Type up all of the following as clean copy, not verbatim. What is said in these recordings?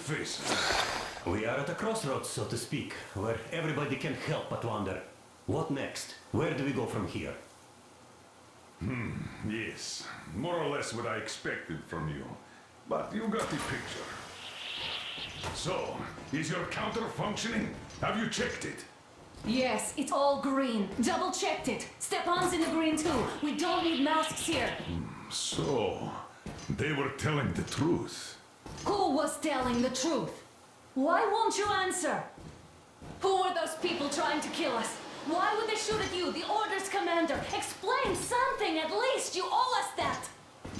faces. We are at a crossroads, so to speak, where everybody can help but wonder. What next? Where do we go from here? Yes, more or less what I expected from you. But you got the picture. So, is your counter functioning? Have you checked it? Yes, it's all green. Double checked it. Stepan's in the green too. We don't need masks here. So, they were telling the truth. Who was telling the truth? Why won't you answer? Who were those people trying to kill us? Why would they shoot at you, the Order's commander? Explain something at least. You owe us that.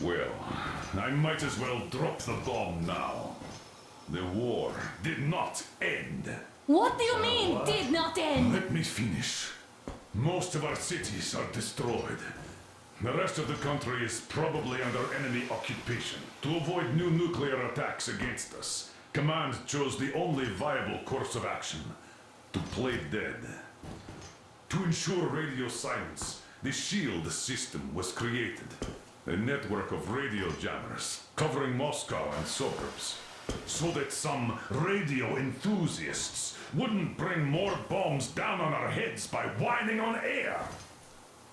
Well, I might as well drop the bomb now. The war did not end. What do you mean, did not end? Let me finish. Most of our cities are destroyed. The rest of the country is probably under enemy occupation. To avoid new nuclear attacks against us, Command chose the only viable course of action: to play dead. To ensure radio silence, the SHIELD system was created. A network of radio jammers covering Moscow and suburbs, so that some radio enthusiasts wouldn't bring more bombs down on our heads by whining on air.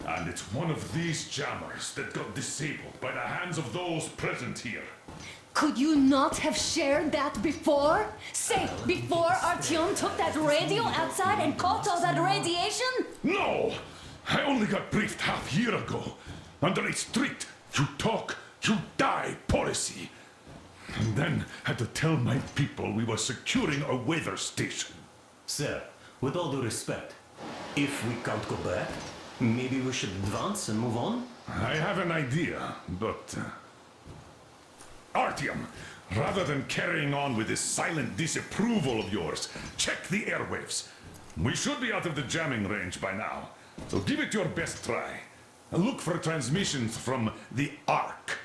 And it's one of these jammers that got disabled by the hands of those present here. Could you not have shared that before? Say, before Artyom took that radio outside and caught all that radiation? No! I only got briefed half year ago, under a strict you talk, you die policy. And then had to tell my people we were securing a weather station. Sir, with all due respect, if we can't go back, maybe we should advance and move on? I have an idea, but... Artyom, rather than carrying on with this silent disapproval of yours, check the airwaves. We should be out of the jamming range by now, so give it your best try. Look for transmissions from the Ark.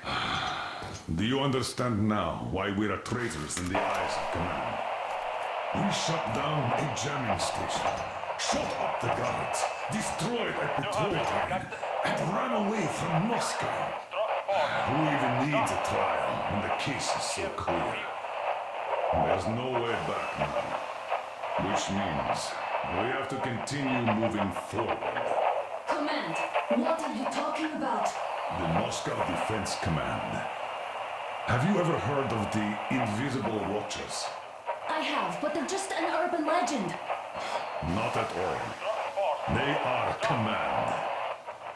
Do you understand now why we're traitors in the eyes of Command? We shut down a jamming station, shot up the guards, destroyed a patrol train, and ran away from Moscow. Who even needs a trial when the case is so clear? There's no way back now, which means we have to continue moving forward. Command, what are you talking about? The Moscow Defense Command. Have you ever heard of the Invisible Watchers? I have, but they're just an urban legend. Not at all. They are Command.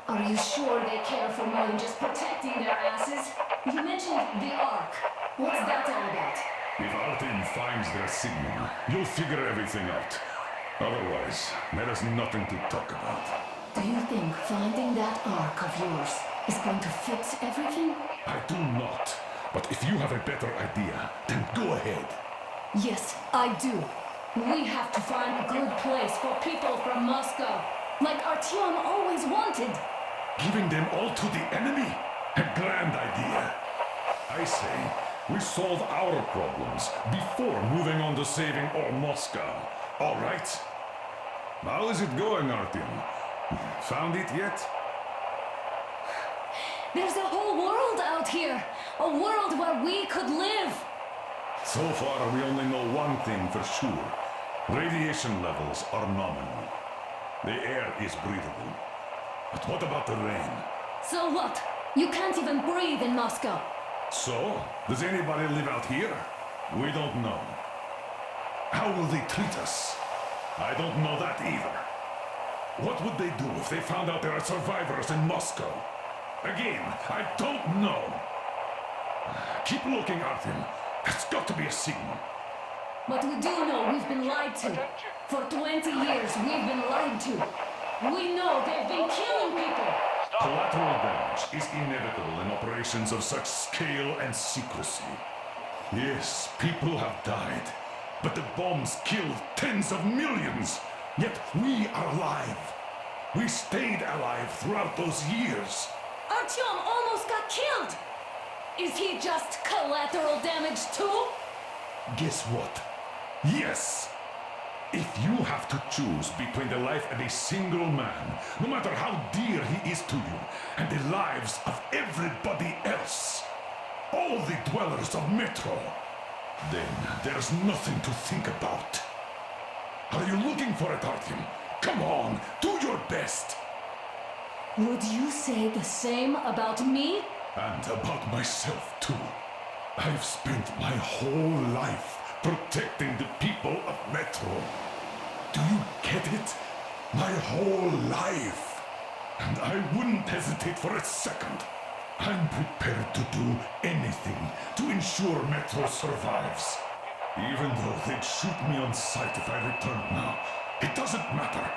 Are you sure they care for more than just protecting their asses? You mentioned the Ark. What's that all about? If our team finds their signal, you'll figure everything out. Otherwise, there is nothing to talk about. Do you think finding that Ark of yours is going to fix everything? I do not. But if you have a better idea, then go ahead. Yes, I do. We have to find a good place for people from Moscow, like Artyom always wanted. Giving them all to the enemy? A grand idea. I say, we solve our problems before moving on to saving all Moscow. All right? How is it going, Artyom? Found it yet? There's a whole world out here. A world where we could live. So far, we only know one thing for sure. Radiation levels are nominal. The air is breathable. But what about the rain? So what? You can't even breathe in Moscow. So, does anybody live out here? We don't know. How will they treat us? I don't know that either. What would they do if they found out there are survivors in Moscow? Again, I don't know. Keep looking, Artyom. There's got to be a signal. But we do know we've been lied to. For 20 years, we've been lied to. We know they've been killing people. Collateral damage is inevitable in operations of such scale and secrecy. Yes, people have died, but the bombs killed tens of millions. Yet we are alive. We stayed alive throughout those years. Artyom almost got killed. Is he just collateral damage too? Guess what? Yes! If you have to choose between the life of a single man, no matter how dear he is to you, and the lives of everybody else, all the dwellers of Metro, Then there's nothing to think about. Are you looking for it, Artyom? Come on, do your best. Would you say the same about me? And about myself, too. I've spent my whole life protecting the people of Metro. Do you get it? My whole life. And I wouldn't hesitate for a second. I'm prepared to do anything to ensure Metro survives. Even though they'd shoot me on sight if I returned now. It doesn't matter.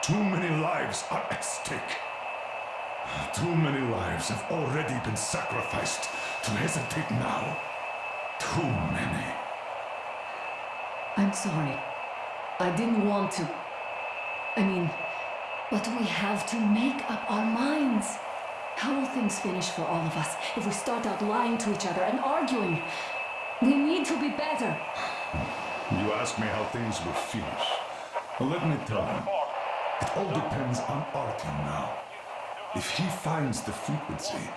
Too many lives are at stake. Too many lives have already been sacrificed to hesitate now. Too many. I'm sorry. I didn't want to. But we have to make up our minds. How will things finish for all of us if we start out lying to each other and arguing? We need to be better. You ask me how things will finish. Well, let me tell you. It all depends on Artyom now. If he finds the frequency,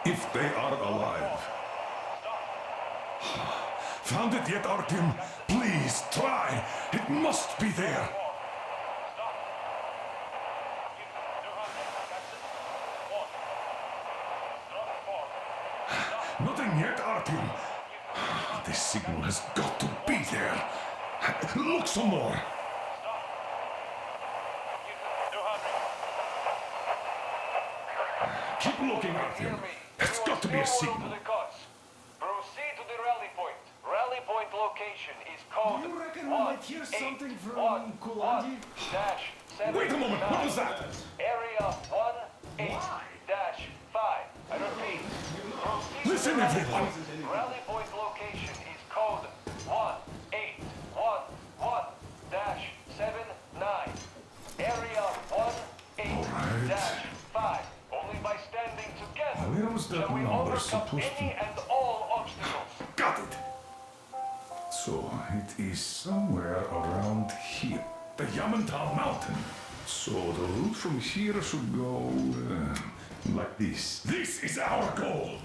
if they are alive. Found it yet, Artyom? Please, try. It must be there. Nothing yet, Artyom. This signal has got to be there. Look some more. Keep looking, Artyom. There's got to be a signal. Proceed to the rally point. Rally point location is code You reckon we might hear something from Kulandi? 1-7. Wait a moment, what was that? Area 1-8-5. I repeat. Proceed Listen, to the rally everyone. point. Rally point location is code 1-8-1-1-7-9. Area 1-8-5. Only by standing together Where was that shall we number overcome supposed to- any and all obstacles. Got it. So it is somewhere around here. The Yamantau Mountain. So the route from here should go like this. This is our goal.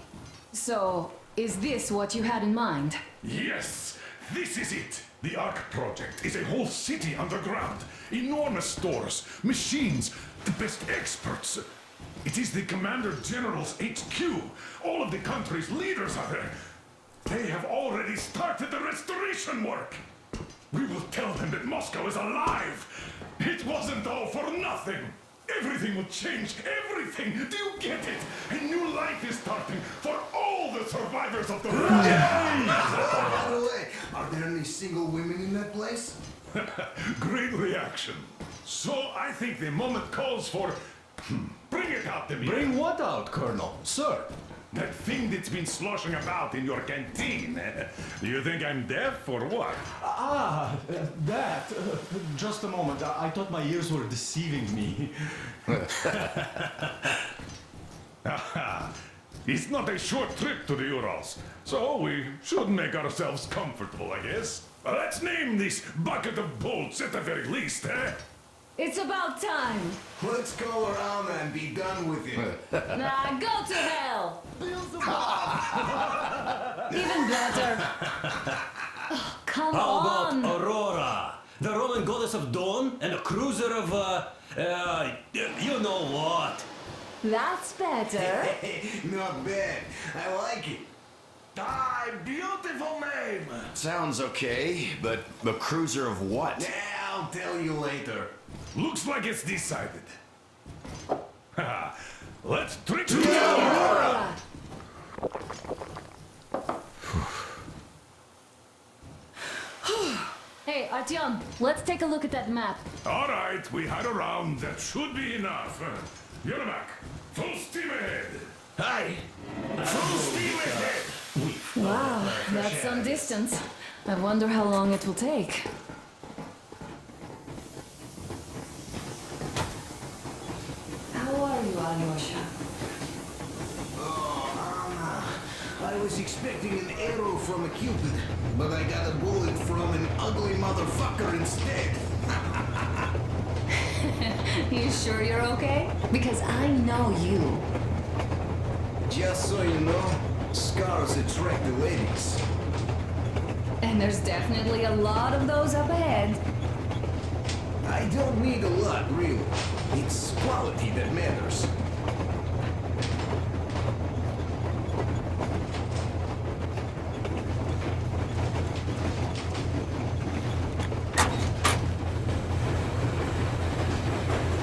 So, is this what you had in mind? Yes, this is it. The Ark project is a whole city underground. Enormous stores, machines, the best experts. It is the Commander General's HQ. All of the country's leaders are there. They have already started the restoration work. We will tell them that Moscow is alive. It wasn't all for nothing. Everything will change. Everything. Do you get it? A new life is starting for all the survivors of the war. By the way, are there any single women in that place? Great reaction. So I think the moment calls for... Bring it out to me. Bring what out, Colonel? Sir? That thing that's been sloshing about in your canteen. Do you think I'm deaf or what? That. Just a moment. I thought my ears were deceiving me. It's not a short trip to the Urals, so we should make ourselves comfortable, I guess. Let's name this bucket of bolts at the very least, eh? It's about time. Let's go around and be done with it. Nah, go to hell. Even better. Oh, come How on. about Aurora? The Roman goddess of dawn and a cruiser of, you know what? That's better. Not bad. I like it. Ah, beautiful name! Sounds okay, but a cruiser of what? Yeah, I'll tell you later. Looks like it's decided. Let's drink to Aurora! Hey, Artyom, let's take a look at that map. All right, we had a round. That should be enough. Yermak, full steam ahead. Hi! Full steam ahead. Wow, that's some distance. I wonder how long it will take. How are you, Alyosha? Oh, Anna. I was expecting an arrow from a Cupid, but I got a bullet from an ugly motherfucker instead. You sure you're okay? Because I know you. Just so you know, scars attract the ladies. And there's definitely a lot of those up ahead. I don't need a lot, really. It's quality that matters.